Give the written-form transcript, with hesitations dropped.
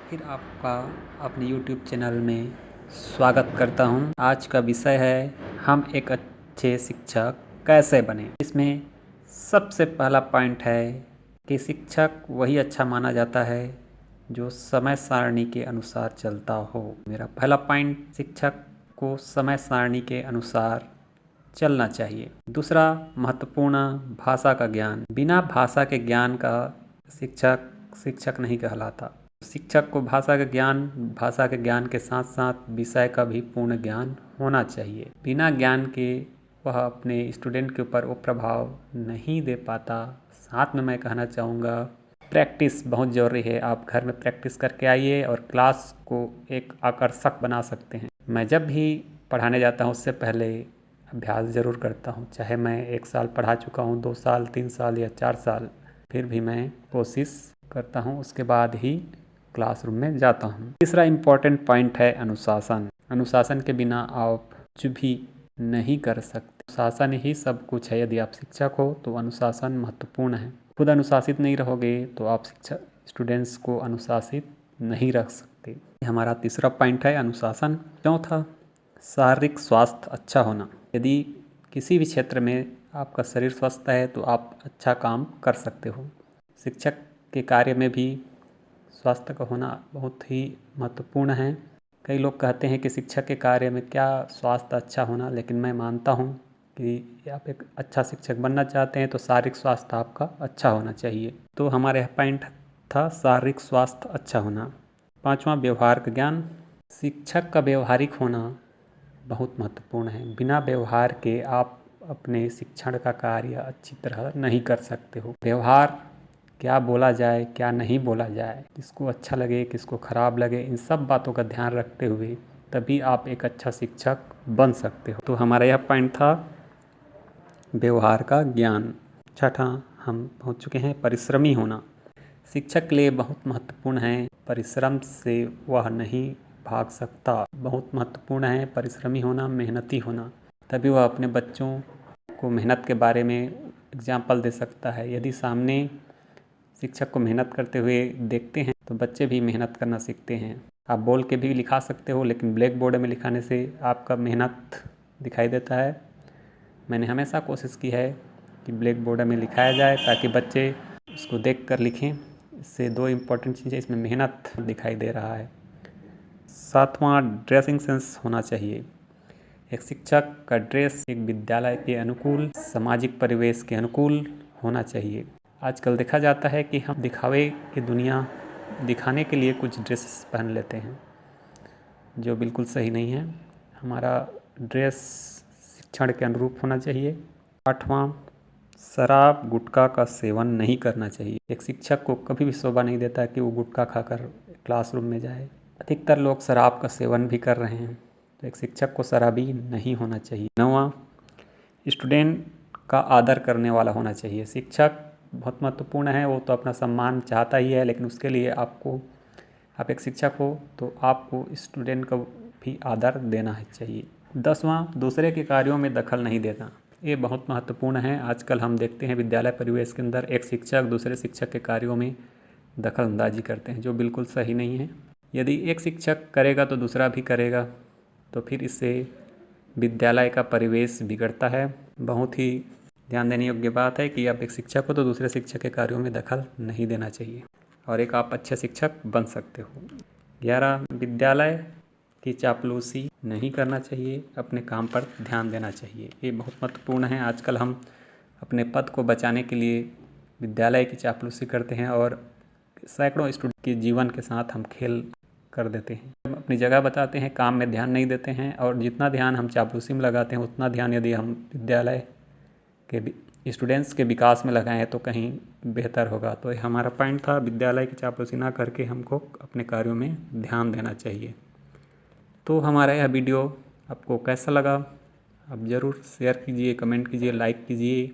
फिर आपका अपने YouTube चैनल में स्वागत करता हूं। आज का विषय है हम एक अच्छे शिक्षक कैसे बने। इसमें सबसे पहला पॉइंट है कि शिक्षक वही अच्छा माना जाता है जो समय सारणी के अनुसार चलता हो। मेरा पहला पॉइंट, शिक्षक को समय सारणी के अनुसार चलना चाहिए। दूसरा महत्वपूर्ण, भाषा का ज्ञान। बिना भाषा के ज्ञान का शिक्षक नहीं कहलाता। शिक्षक को भाषा के ज्ञान के साथ साथ विषय का भी पूर्ण ज्ञान होना चाहिए। बिना ज्ञान के वह अपने स्टूडेंट के ऊपर वो प्रभाव नहीं दे पाता। साथ में मैं कहना चाहूँगा, प्रैक्टिस बहुत ज़रूरी है। आप घर में प्रैक्टिस करके आइए और क्लास को एक आकर्षक बना सकते हैं। मैं जब भी पढ़ाने जाता हूँ उससे पहले अभ्यास ज़रूर करता हूँ। चाहे मैं 1 साल पढ़ा चुका हूँ, 2 साल, 3 साल या 4 साल, फिर भी मैं कोशिश करता हूँ, उसके बाद ही क्लासरूम में जाता हूँ। तीसरा इम्पॉर्टेंट पॉइंट है अनुशासन। अनुशासन के बिना आप कुछ भी नहीं कर सकते। अनुशासन ही सब कुछ है। यदि आप शिक्षक हो तो अनुशासन महत्वपूर्ण है। खुद अनुशासित नहीं रहोगे तो आप स्टूडेंट्स को अनुशासित नहीं रख सकते। हमारा तीसरा पॉइंट है अनुशासन। चौथा, शारीरिक स्वास्थ्य अच्छा होना। यदि किसी भी क्षेत्र में आपका शरीर स्वस्थ है तो आप अच्छा काम कर सकते हो। शिक्षक के कार्य में भी स्वास्थ्य का होना बहुत ही महत्वपूर्ण है। कई लोग कहते हैं कि शिक्षक के कार्य में क्या स्वास्थ्य अच्छा होना, लेकिन मैं मानता हूँ कि आप एक अच्छा शिक्षक बनना चाहते हैं तो शारीरिक स्वास्थ्य आपका अच्छा होना चाहिए। तो हमारे पॉइंट था शारीरिक स्वास्थ्य अच्छा होना। पांचवा, व्यवहार का ज्ञान। शिक्षक का व्यवहारिक होना बहुत महत्वपूर्ण है। बिना व्यवहार के आप अपने शिक्षण का कार्य अच्छी तरह नहीं कर सकते हो। व्यवहार, क्या बोला जाए क्या नहीं बोला जाए, किसको अच्छा लगे किसको खराब लगे, इन सब बातों का ध्यान रखते हुए तभी आप एक अच्छा शिक्षक बन सकते हो। तो हमारा यह पॉइंट था व्यवहार का ज्ञान। छठा, हम पहुंच चुके हैं परिश्रमी होना। शिक्षक के लिए बहुत महत्वपूर्ण है। परिश्रम से वह नहीं भाग सकता। बहुत महत्वपूर्ण है परिश्रमी होना, मेहनती होना। तभी वह अपने बच्चों को मेहनत के बारे में एग्जाम्पल दे सकता है। यदि सामने शिक्षक को मेहनत करते हुए देखते हैं तो बच्चे भी मेहनत करना सीखते हैं। आप बोल के भी लिखा सकते हो, लेकिन ब्लैक बोर्ड में लिखाने से आपका मेहनत दिखाई देता है। मैंने हमेशा कोशिश की है कि ब्लैक बोर्ड में लिखाया जाए ताकि बच्चे उसको देख कर लिखें। इससे 2 इम्पोर्टेंट चीज़ें, इसमें मेहनत दिखाई दे रहा है। सातवां, ड्रेसिंग सेंस होना चाहिए। एक शिक्षक का ड्रेस एक विद्यालय के अनुकूल, सामाजिक परिवेश के अनुकूल होना चाहिए। आजकल देखा जाता है कि हम दिखावे की दुनिया दिखाने के लिए कुछ ड्रेस पहन लेते हैं जो बिल्कुल सही नहीं है। हमारा ड्रेस शिक्षण के अनुरूप होना चाहिए। आठवां, शराब गुटखा का सेवन नहीं करना चाहिए। एक शिक्षक को कभी भी शोभा नहीं देता कि वो गुटखा खाकर क्लासरूम में जाए। अधिकतर लोग शराब का सेवन भी कर रहे हैं, तो एक शिक्षक को शराबी नहीं होना चाहिए। 9वां, स्टूडेंट का आदर करने वाला होना चाहिए। शिक्षक बहुत महत्वपूर्ण है। वो तो अपना सम्मान चाहता ही है, लेकिन उसके लिए आप एक शिक्षक हो तो आपको स्टूडेंट का भी आदर देना है चाहिए। 10वां, दूसरे के कार्यों में दखल नहीं देना। ये बहुत महत्वपूर्ण है। आजकल हम देखते हैं विद्यालय परिवेश के अंदर एक शिक्षक दूसरे शिक्षक के कार्यों में दखल अंदाजी करते हैं, जो बिल्कुल सही नहीं है। यदि एक शिक्षक करेगा तो दूसरा भी करेगा, तो फिर इससे विद्यालय का परिवेश बिगड़ता है। बहुत ही ध्यान देने योग्य बात है कि आप एक शिक्षक हो तो दूसरे शिक्षक के कार्यों में दखल नहीं देना चाहिए और एक आप अच्छे शिक्षक बन सकते हो। 11, विद्यालय की चापलूसी नहीं करना चाहिए। अपने काम पर ध्यान देना चाहिए। ये बहुत महत्वपूर्ण है। आजकल हम अपने पद को बचाने के लिए विद्यालय की चापलूसी करते हैं और सैकड़ों स्टूडेंट के जीवन के साथ हम खेल कर देते हैं। हम अपनी जगह बताते हैं, काम में ध्यान नहीं देते हैं, और जितना ध्यान हम चापलूसी में लगाते हैं उतना ध्यान यदि हम विद्यालय के स्टूडेंट्स के विकास में लगाएं तो कहीं बेहतर होगा। तो ये हमारा पॉइंट था, विद्यालय की चापलूसी ना करके हमको अपने कार्यों में ध्यान देना चाहिए। तो हमारा यह वीडियो आपको कैसा लगा आप ज़रूर शेयर कीजिए, कमेंट कीजिए, लाइक कीजिए।